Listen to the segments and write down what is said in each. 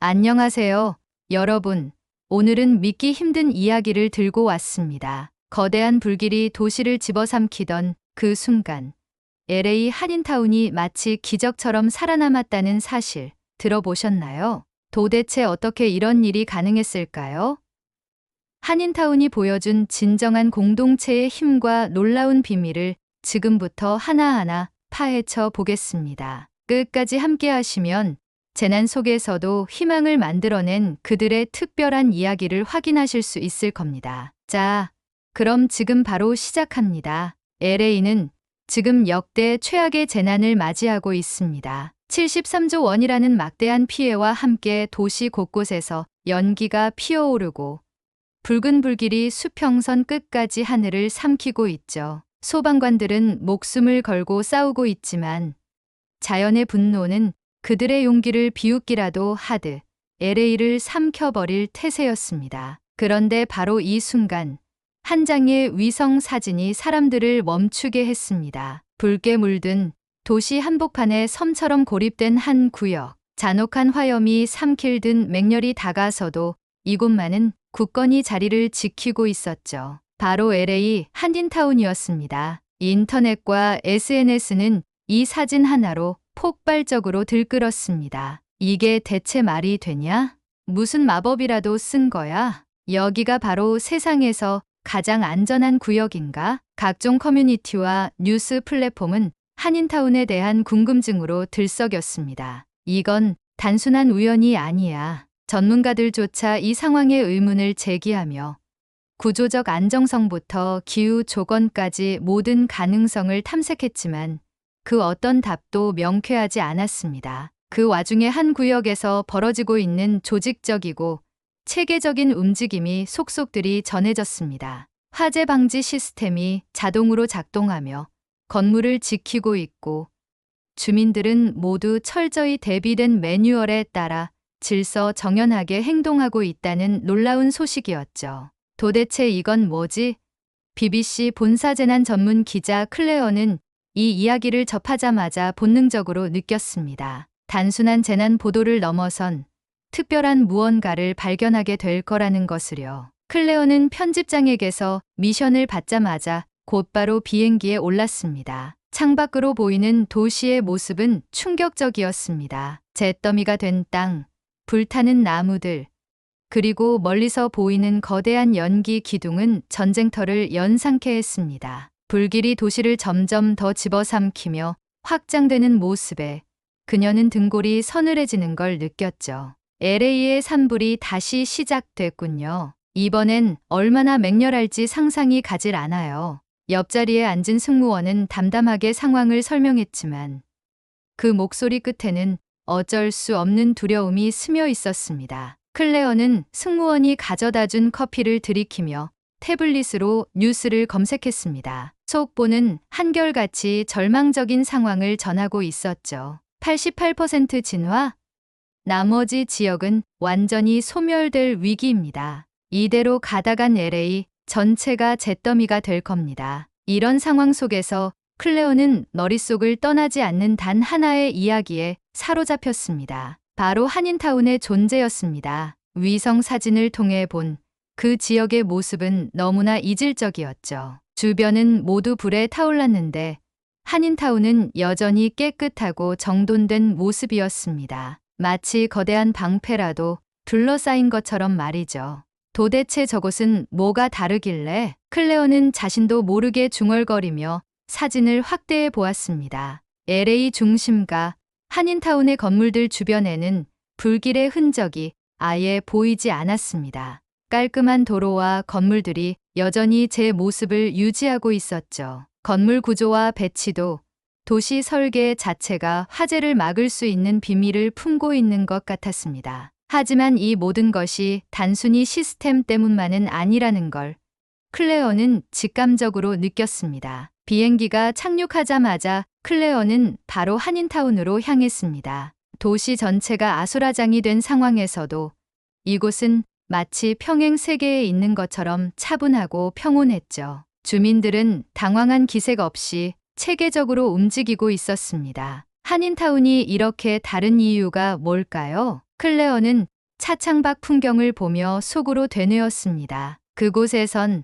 안녕하세요, 여러분. 오늘은 믿기 힘든 이야기를 들고 왔습니다. 거대한 불길이 도시를 집어삼키던 그 순간, LA 한인타운이 마치 기적처럼 살아남았다는 사실 들어보셨나요? 도대체 어떻게 이런 일이 가능했을까요? 한인타운이 보여준 진정한 공동체의 힘과 놀라운 비밀을 지금부터 하나하나 파헤쳐 보겠습니다. 끝까지 함께 하시면 재난 속에서도 희망을 만들어낸 그들의 특별한 이야기를 확인하실 수 있을 겁니다. 자, 그럼 지금 바로 시작합니다. LA는 지금 역대 최악의 재난을 맞이하고 있습니다. 73조 원이라는 막대한 피해와 함께 도시 곳곳에서 연기가 피어오르고 붉은 불길이 수평선 끝까지 하늘을 삼키고 있죠. 소방관들은 목숨을 걸고 싸우고 있지만 자연의 분노는 그들의 용기를 비웃기라도 하듯 LA를 삼켜버릴 태세였습니다. 그런데 바로 이 순간 한 장의 위성 사진이 사람들을 멈추게 했습니다. 붉게 물든 도시 한복판에 섬처럼 고립된 한 구역. 잔혹한 화염이 삼킬 듯 맹렬히 다가서도 이곳만은 굳건히 자리를 지키고 있었죠. 바로 LA 한인타운이었습니다. 인터넷과 SNS는 이 사진 하나로 폭발적으로 들끓었습니다. 이게 대체 말이 되냐? 무슨 마법이라도 쓴 거야? 여기가 바로 세상에서 가장 안전한 구역인가? 각종 커뮤니티와 뉴스 플랫폼은 한인타운에 대한 궁금증으로 들썩였습니다. 이건 단순한 우연이 아니야. 전문가들조차 이 상황에 의문을 제기하며 구조적 안정성부터 기후 조건까지 모든 가능성을 탐색했지만 그 어떤 답도 명쾌하지 않았습니다. 그 와중에 한 구역에서 벌어지고 있는 조직적이고 체계적인 움직임이 속속들이 전해졌습니다. 화재 방지 시스템이 자동으로 작동하며 건물을 지키고 있고 주민들은 모두 철저히 대비된 매뉴얼에 따라 질서정연하게 행동하고 있다는 놀라운 소식이었죠. 도대체 이건 뭐지? BBC 본사재난 전문 기자 클레어는 이 이야기를 접하자마자 본능적으로 느꼈습니다. 단순한 재난 보도를 넘어선 특별한 무언가를 발견하게 될 거라는 것을요. 클레어는 편집장에게서 미션을 받자마자 곧바로 비행기에 올랐습니다. 창밖으로 보이는 도시의 모습은 충격적이었습니다. 잿더미가 된 땅, 불타는 나무들, 그리고 멀리서 보이는 거대한 연기 기둥은 전쟁터를 연상케 했습니다. 불길이 도시를 점점 더 집어삼키며 확장되는 모습에 그녀는 등골이 서늘해지는 걸 느꼈죠. LA의 산불이 다시 시작됐군요. 이번엔 얼마나 맹렬할지 상상이 가질 않아요. 옆자리에 앉은 승무원은 담담하게 상황을 설명했지만 그 목소리 끝에는 어쩔 수 없는 두려움이 스며 있었습니다. 클레어는 승무원이 가져다준 커피를 들이키며 태블릿으로 뉴스를 검색했습니다. 속보는 한결같이 절망적인 상황을 전하고 있었죠. 88% 진화? 나머지 지역은 완전히 소멸될 위기입니다. 이대로 가다간 LA 전체가 잿더미가 될 겁니다. 이런 상황 속에서 클레어는 머릿속을 떠나지 않는 단 하나의 이야기에 사로잡혔습니다. 바로 한인타운의 존재였습니다. 위성 사진을 통해 본 그 지역의 모습은 너무나 이질적이었죠. 주변은 모두 불에 타올랐는데 한인타운은 여전히 깨끗하고 정돈된 모습이었습니다. 마치 거대한 방패라도 둘러싸인 것처럼 말이죠. 도대체 저곳은 뭐가 다르길래? 클레어는 자신도 모르게 중얼거리며 사진을 확대해 보았습니다. LA 중심가 한인타운의 건물들 주변에는 불길의 흔적이 아예 보이지 않았습니다. 깔끔한 도로와 건물들이 여전히 제 모습을 유지하고 있었죠. 건물 구조와 배치도 도시 설계 자체가 화재를 막을 수 있는 비밀을 품고 있는 것 같았습니다. 하지만 이 모든 것이 단순히 시스템 때문만은 아니라는 걸 클레어는 직감적으로 느꼈습니다. 비행기가 착륙하자마자 클레어는 바로 한인타운으로 향했습니다. 도시 전체가 아수라장이 된 상황에서도 이곳은 마치 평행 세계에 있는 것처럼 차분하고 평온했죠. 주민들은 당황한 기색 없이 체계적으로 움직이고 있었습니다. 한인타운이 이렇게 다른 이유가 뭘까요? 클레어는 차창밖 풍경을 보며 속으로 되뇌었습니다. 그곳에선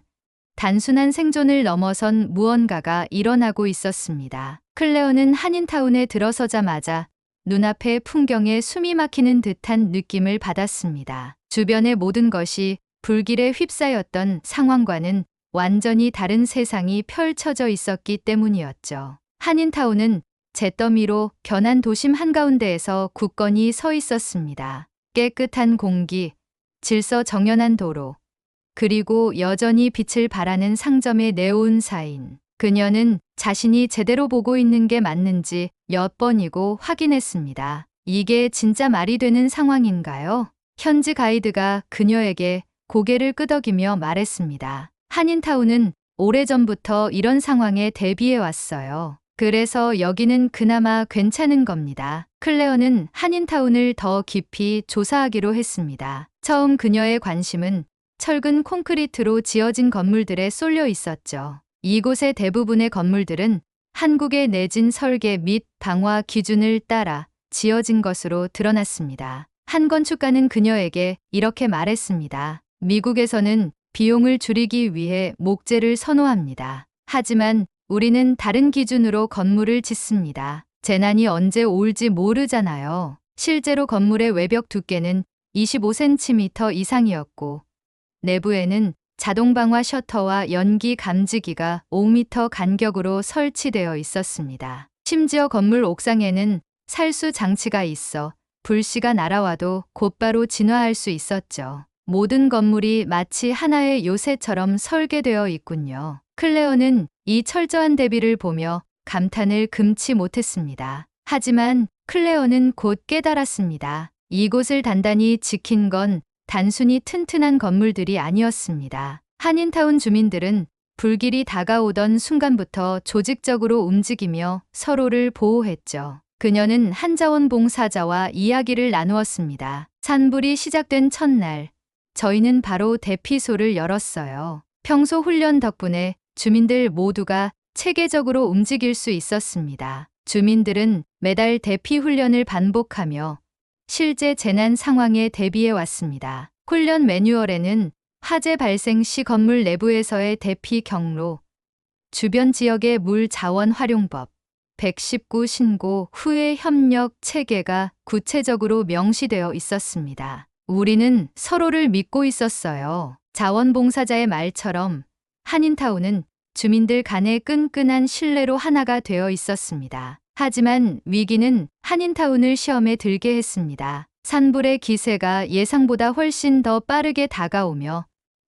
단순한 생존을 넘어선 무언가가 일어나고 있었습니다. 클레어는 한인타운에 들어서자마자 눈앞의 풍경에 숨이 막히는 듯한 느낌을 받았습니다. 주변의 모든 것이 불길에 휩싸였던 상황과는 완전히 다른 세상이 펼쳐져 있었기 때문이었죠. 한인타운은 잿더미로 변한 도심 한가운데에서 굳건히 서 있었습니다. 깨끗한 공기, 질서 정연한 도로, 그리고 여전히 빛을 발하는 상점의 네온 사인. 그녀는 자신이 제대로 보고 있는 게 맞는지 몇 번이고 확인했습니다. 이게 진짜 말이 되는 상황인가요? 현지 가이드가 그녀에게 고개를 끄덕이며 말했습니다. 한인타운은 오래전부터 이런 상황에 대비해 왔어요. 그래서 여기는 그나마 괜찮은 겁니다. 클레어는 한인타운을 더 깊이 조사하기로 했습니다. 처음 그녀의 관심은 철근 콘크리트로 지어진 건물들에 쏠려 있었죠. 이곳의 대부분의 건물들은 한국의 내진 설계 및 방화 기준을 따라 지어진 것으로 드러났습니다. 한 건축가는 그녀에게 이렇게 말했습니다. 미국에서는 비용을 줄이기 위해 목재를 선호합니다. 하지만 우리는 다른 기준으로 건물을 짓습니다. 재난이 언제 올지 모르잖아요. 실제로 건물의 외벽 두께는 25cm 이상이었고 내부에는 자동 방화 셔터와 연기 감지기가 5m 간격으로 설치되어 있었습니다. 심지어 건물 옥상에는 살수 장치가 있어 불씨가 날아와도 곧바로 진화할 수 있었죠. 모든 건물이 마치 하나의 요새처럼 설계되어 있군요. 클레어는 이 철저한 대비를 보며 감탄을 금치 못했습니다. 하지만 클레어는 곧 깨달았습니다. 이곳을 단단히 지킨 건 단순히 튼튼한 건물들이 아니었습니다. 한인타운 주민들은 불길이 다가오던 순간부터 조직적으로 움직이며 서로를 보호했죠. 그녀는 한자원봉사자와 이야기를 나누었습니다. 산불이 시작된 첫날, 저희는 바로 대피소를 열었어요. 평소 훈련 덕분에 주민들 모두가 체계적으로 움직일 수 있었습니다. 주민들은 매달 대피 훈련을 반복하며 실제 재난 상황에 대비해 왔습니다. 훈련 매뉴얼에는 화재 발생 시 건물 내부에서의 대피 경로, 주변 지역의 물 자원 활용법, 119 신고 후의 협력 체계가 구체적으로 명시되어 있었습니다. 우리는 서로를 믿고 있었어요. 자원봉사자의 말처럼 한인타운은 주민들 간의 끈끈한 신뢰로 하나가 되어 있었습니다. 하지만 위기는 한인타운을 시험에 들게 했습니다. 산불의 기세가 예상보다 훨씬 더 빠르게 다가오며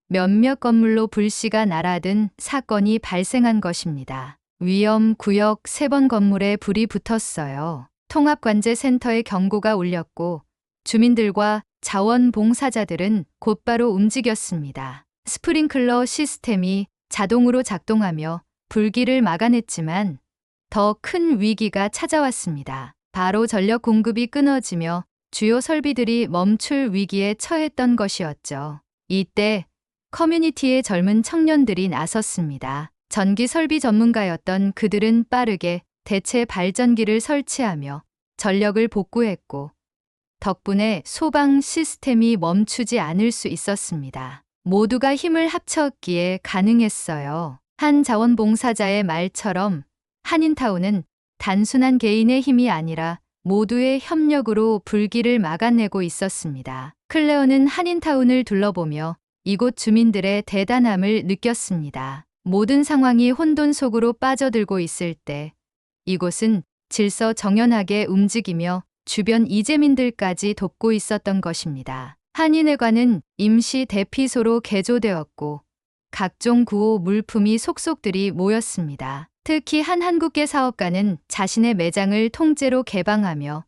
몇몇 건물로 불씨가 날아든 사건이 발생한 것입니다. 위험 구역 3번 건물에 불이 붙었어요. 통합관제센터의 경고가 울렸고 주민들과 자원봉사자들은 곧바로 움직였습니다. 스프링클러 시스템이 자동으로 작동하며 불길을 막아냈지만 더 큰 위기가 찾아왔습니다. 바로 전력 공급이 끊어지며 주요 설비들이 멈출 위기에 처했던 것이었죠. 이때 커뮤니티의 젊은 청년들이 나섰습니다. 전기 설비 전문가였던 그들은 빠르게 대체 발전기를 설치하며 전력을 복구했고 덕분에 소방 시스템이 멈추지 않을 수 있었습니다. 모두가 힘을 합쳤기에 가능했어요. 한 자원봉사자의 말처럼 한인타운은 단순한 개인의 힘이 아니라 모두의 협력으로 불길을 막아내고 있었습니다. 클레어는 한인타운을 둘러보며 이곳 주민들의 대단함을 느꼈습니다. 모든 상황이 혼돈 속으로 빠져들고 있을 때 이곳은 질서 정연하게 움직이며 주변 이재민들까지 돕고 있었던 것입니다. 한인회관은 임시 대피소로 개조되었고 각종 구호 물품이 속속들이 모였습니다. 특히 한 한국계 사업가는 자신의 매장을 통째로 개방하며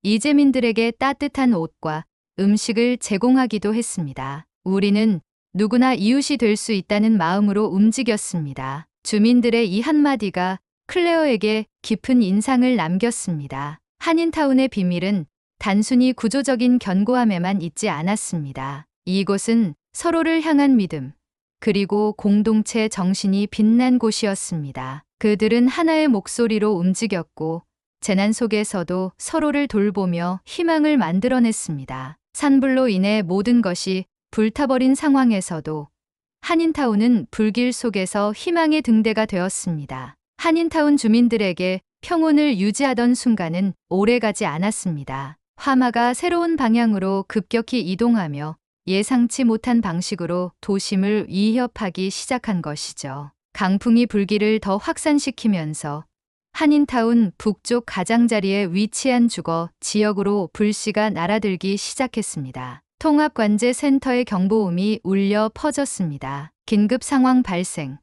이재민들에게 따뜻한 옷과 음식을 제공하기도 했습니다. 우리는 누구나 이웃이 될 수 있다는 마음으로 움직였습니다. 주민들의 이 한마디가 클레어에게 깊은 인상을 남겼습니다. 한인타운의 비밀은 단순히 구조적인 견고함에만 있지 않았습니다. 이곳은 서로를 향한 믿음, 그리고 공동체 정신이 빛난 곳이었습니다. 그들은 하나의 목소리로 움직였고 재난 속에서도 서로를 돌보며 희망을 만들어냈습니다. 산불로 인해 모든 것이 불타버린 상황에서도 한인타운은 불길 속에서 희망의 등대가 되었습니다. 한인타운 주민들에게 평온을 유지하던 순간은 오래가지 않았습니다. 화마가 새로운 방향으로 급격히 이동하며 예상치 못한 방식으로 도심을 위협하기 시작한 것이죠. 강풍이 불길을 더 확산시키면서 한인타운 북쪽 가장자리에 위치한 주거 지역으로 불씨가 날아들기 시작했습니다. 통합관제센터의 경보음이 울려 퍼졌습니다. 긴급 상황 발생.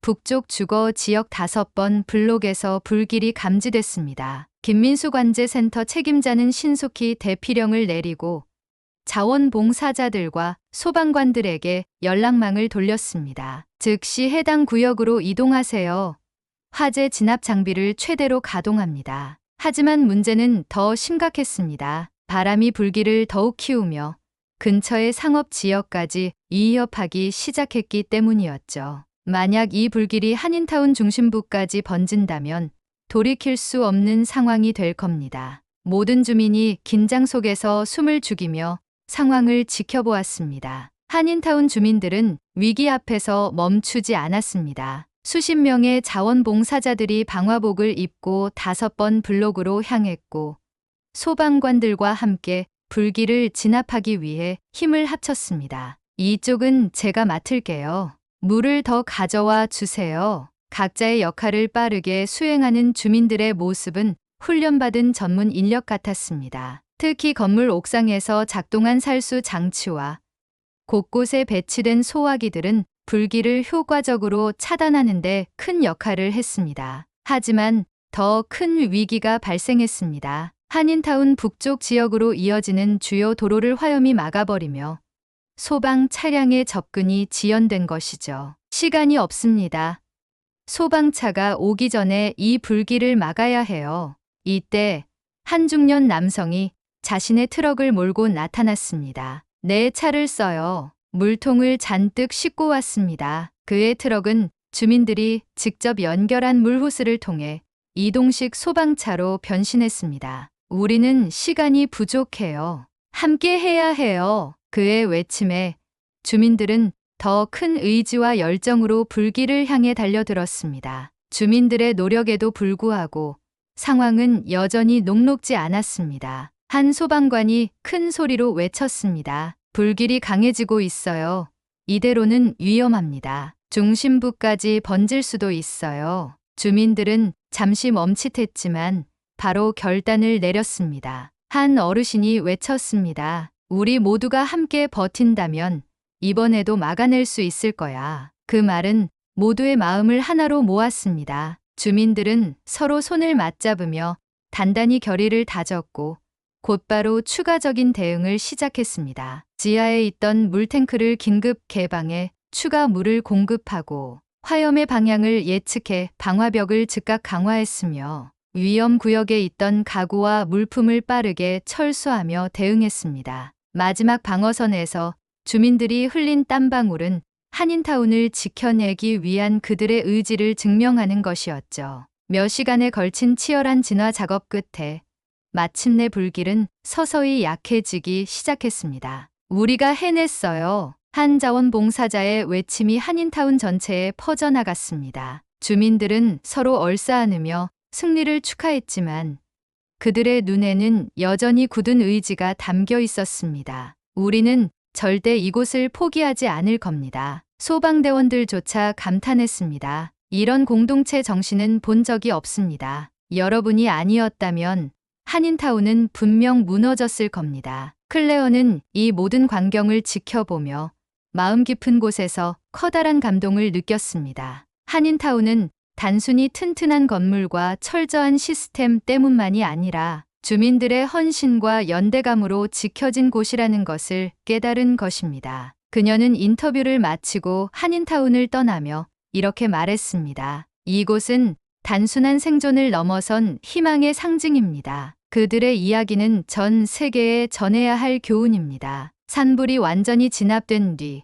북쪽 주거 지역 5번 블록에서 불길이 감지됐습니다. 김민수 관제센터 책임자는 신속히 대피령을 내리고 자원봉사자들과 소방관들에게 연락망을 돌렸습니다. 즉시 해당 구역으로 이동하세요. 화재 진압 장비를 최대로 가동합니다. 하지만 문제는 더 심각했습니다. 바람이 불길을 더욱 키우며 근처의 상업 지역까지 위협하기 시작했기 때문이었죠. 만약 이 불길이 한인타운 중심부까지 번진다면 돌이킬 수 없는 상황이 될 겁니다. 모든 주민이 긴장 속에서 숨을 죽이며 상황을 지켜보았습니다. 한인타운 주민들은 위기 앞에서 멈추지 않았습니다. 수십 명의 자원봉사자들이 방화복을 입고 5번 블록으로 향했고 소방관들과 함께 불길을 진압하기 위해 힘을 합쳤습니다. 이쪽은 제가 맡을게요. 물을 더 가져와 주세요. 각자의 역할을 빠르게 수행하는 주민들의 모습은 훈련받은 전문 인력 같았습니다. 특히 건물 옥상에서 작동한 살수 장치와 곳곳에 배치된 소화기들은 불길을 효과적으로 차단하는 데 큰 역할을 했습니다. 하지만 더 큰 위기가 발생했습니다. 한인타운 북쪽 지역으로 이어지는 주요 도로를 화염이 막아버리며 소방 차량의 접근이 지연된 것이죠. 시간이 없습니다. 소방차가 오기 전에 이 불길을 막아야 해요. 이때 한 중년 남성이 자신의 트럭을 몰고 나타났습니다. 내 차를 써요. 물통을 잔뜩 싣고 왔습니다. 그의 트럭은 주민들이 직접 연결한 물호스를 통해 이동식 소방차로 변신했습니다. 우리는 시간이 부족해요. 함께 해야 해요. 그의 외침에 주민들은 더 큰 의지와 열정으로 불길을 향해 달려들었습니다. 주민들의 노력에도 불구하고 상황은 여전히 녹록지 않았습니다. 한 소방관이 큰 소리로 외쳤습니다. 불길이 강해지고 있어요. 이대로는 위험합니다. 중심부까지 번질 수도 있어요. 주민들은 잠시 멈칫했지만 바로 결단을 내렸습니다. 한 어르신이 외쳤습니다. 우리 모두가 함께 버틴다면 이번에도 막아낼 수 있을 거야. 그 말은 모두의 마음을 하나로 모았습니다. 주민들은 서로 손을 맞잡으며 단단히 결의를 다졌고 곧바로 추가적인 대응을 시작했습니다. 지하에 있던 물탱크를 긴급 개방해 추가 물을 공급하고 화염의 방향을 예측해 방화벽을 즉각 강화했으며 위험 구역에 있던 가구와 물품을 빠르게 철수하며 대응했습니다. 마지막 방어선에서 주민들이 흘린 땀방울은 한인타운을 지켜내기 위한 그들의 의지를 증명하는 것이었죠. 몇 시간에 걸친 치열한 진화 작업 끝에 마침내 불길은 서서히 약해지기 시작했습니다. 우리가 해냈어요. 한 자원봉사자의 외침이 한인타운 전체에 퍼져나갔습니다. 주민들은 서로 얼싸안으며 승리를 축하했지만 그들의 눈에는 여전히 굳은 의지가 담겨 있었습니다. 우리는 절대 이곳을 포기하지 않을 겁니다. 소방대원들조차 감탄했습니다. 이런 공동체 정신은 본 적이 없습니다. 여러분이 아니었다면 한인타운은 분명 무너졌을 겁니다. 클레어는 이 모든 광경을 지켜보며 마음 깊은 곳에서 커다란 감동을 느꼈습니다. 한인타운은 단순히 튼튼한 건물과 철저한 시스템 때문만이 아니라 주민들의 헌신과 연대감으로 지켜진 곳이라는 것을 깨달은 것입니다. 그녀는 인터뷰를 마치고 한인타운을 떠나며 이렇게 말했습니다. 이곳은 단순한 생존을 넘어선 희망의 상징입니다. 그들의 이야기는 전 세계에 전해야 할 교훈입니다. 산불이 완전히 진압된 뒤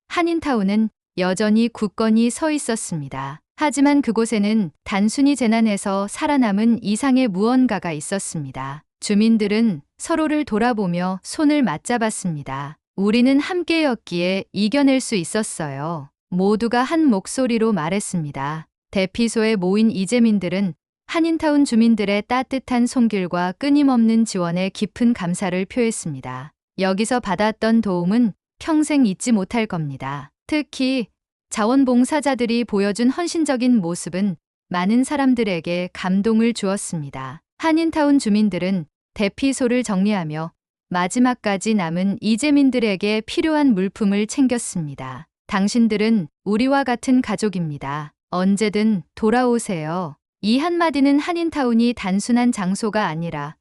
한인타운은 여전히 굳건히 서 있었습니다. 하지만 그곳에는 단순히 재난에서 살아남은 이상의 무언가가 있었습니다. 주민들은 서로를 돌아보며 손을 맞잡았습니다. 우리는 함께였기에 이겨낼 수 있었어요. 모두가 한 목소리로 말했습니다. 대피소에 모인 이재민들은 한인타운 주민들의 따뜻한 손길과 끊임없는 지원에 깊은 감사를 표했습니다. 여기서 받았던 도움은 평생 잊지 못할 겁니다. 특히 자원봉사자들이 보여준 헌신적인 모습은 많은 사람들에게 감동을 주었습니다. 한인타운 주민들은 대피소를 정리하며 마지막까지 남은 이재민들에게 필요한 물품을 챙겼습니다. 당신들은 우리와 같은 가족입니다. 언제든 돌아오세요. 이 한마디는 한인타운이 단순한 장소가 아니라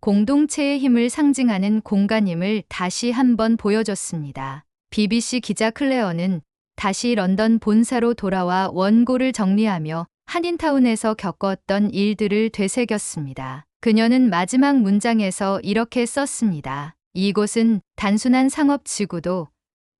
공동체의 힘을 상징하는 공간임을 다시 한번 보여줬습니다. BBC 기자 클레어는 다시 런던 본사로 돌아와 원고를 정리하며 한인타운에서 겪었던 일들을 되새겼습니다. 그녀는 마지막 문장에서 이렇게 썼습니다. 이곳은 단순한 상업지구도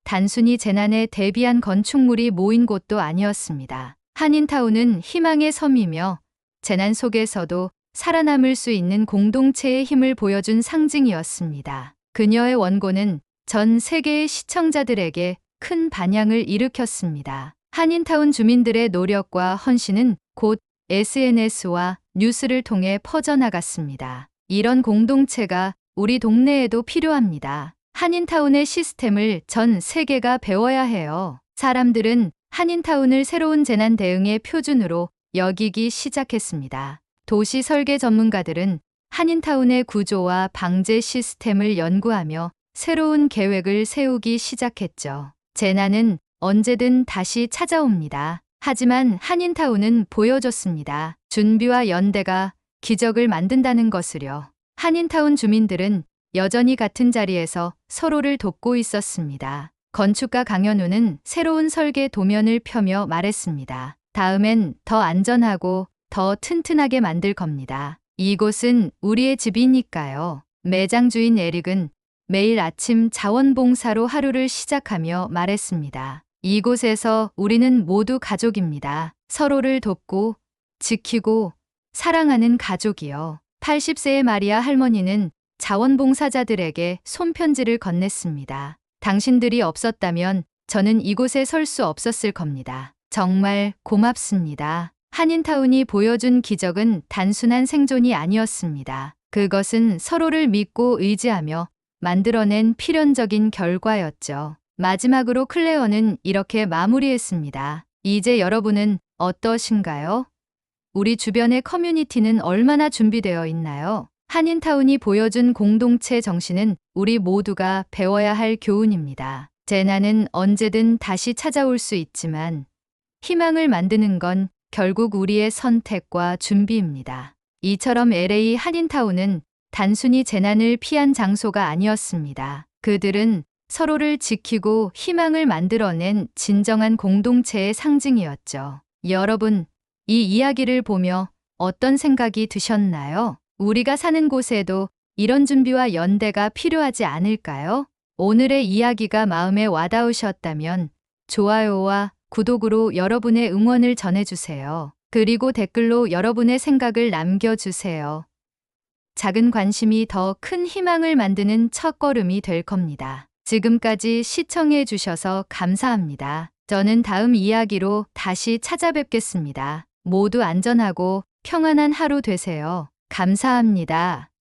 단순히 재난에 대비한 건축물이 모인 곳도 아니었습니다. 한인타운은 희망의 섬이며 재난 속에서도 살아남을 수 있는 공동체의 힘을 보여준 상징이었습니다. 그녀의 원고는 전 세계의 시청자들에게 큰 반향을 일으켰습니다. 한인타운 주민들의 노력과 헌신은 곧 SNS와 뉴스를 통해 퍼져나갔습니다. 이런 공동체가 우리 동네에도 필요합니다. 한인타운의 시스템을 전 세계가 배워야 해요. 사람들은 한인타운을 새로운 재난 대응의 표준으로 여기기 시작했습니다. 도시 설계 전문가들은 한인타운의 구조와 방제 시스템을 연구하며 새로운 계획을 세우기 시작했죠. 재난은 언제든 다시 찾아옵니다. 하지만 한인타운은 보여줬습니다. 준비와 연대가 기적을 만든다는 것을요. 한인타운 주민들은 여전히 같은 자리에서 서로를 돕고 있었습니다. 건축가 강현우는 새로운 설계 도면을 펴며 말했습니다. 다음엔 더 안전하고 더 튼튼하게 만들 겁니다. 이곳은 우리의 집이니까요. 매장 주인 에릭은 매일 아침 자원봉사로 하루를 시작하며 말했습니다. 이곳에서 우리는 모두 가족입니다. 서로를 돕고 지키고 사랑하는 가족이요. 80세의 마리아 할머니는 자원봉사자들에게 손편지를 건넸습니다. 당신들이 없었다면 저는 이곳에 설 수 없었을 겁니다. 정말 고맙습니다. 한인타운이 보여준 기적은 단순한 생존이 아니었습니다. 그것은 서로를 믿고 의지하며 만들어낸 필연적인 결과였죠. 마지막으로 클레어는 이렇게 마무리했습니다. 이제 여러분은 어떠신가요? 우리 주변의 커뮤니티는 얼마나 준비되어 있나요? 한인타운이 보여준 공동체 정신은 우리 모두가 배워야 할 교훈입니다. 재난은 언제든 다시 찾아올 수 있지만 희망을 만드는 건 결국 우리의 선택과 준비입니다. 이처럼 LA 한인타운은 단순히 재난을 피한 장소가 아니었습니다. 그들은 서로를 지키고 희망을 만들어낸 진정한 공동체의 상징이었죠. 여러분, 이 이야기를 보며 어떤 생각이 드셨나요? 우리가 사는 곳에도 이런 준비와 연대가 필요하지 않을까요? 오늘의 이야기가 마음에 와닿으셨다면 좋아요와 구독으로 여러분의 응원을 전해주세요. 그리고 댓글로 여러분의 생각을 남겨주세요. 작은 관심이 더 큰 희망을 만드는 첫걸음이 될 겁니다. 지금까지 시청해 주셔서 감사합니다. 저는 다음 이야기로 다시 찾아뵙겠습니다. 모두 안전하고 평안한 하루 되세요. 감사합니다.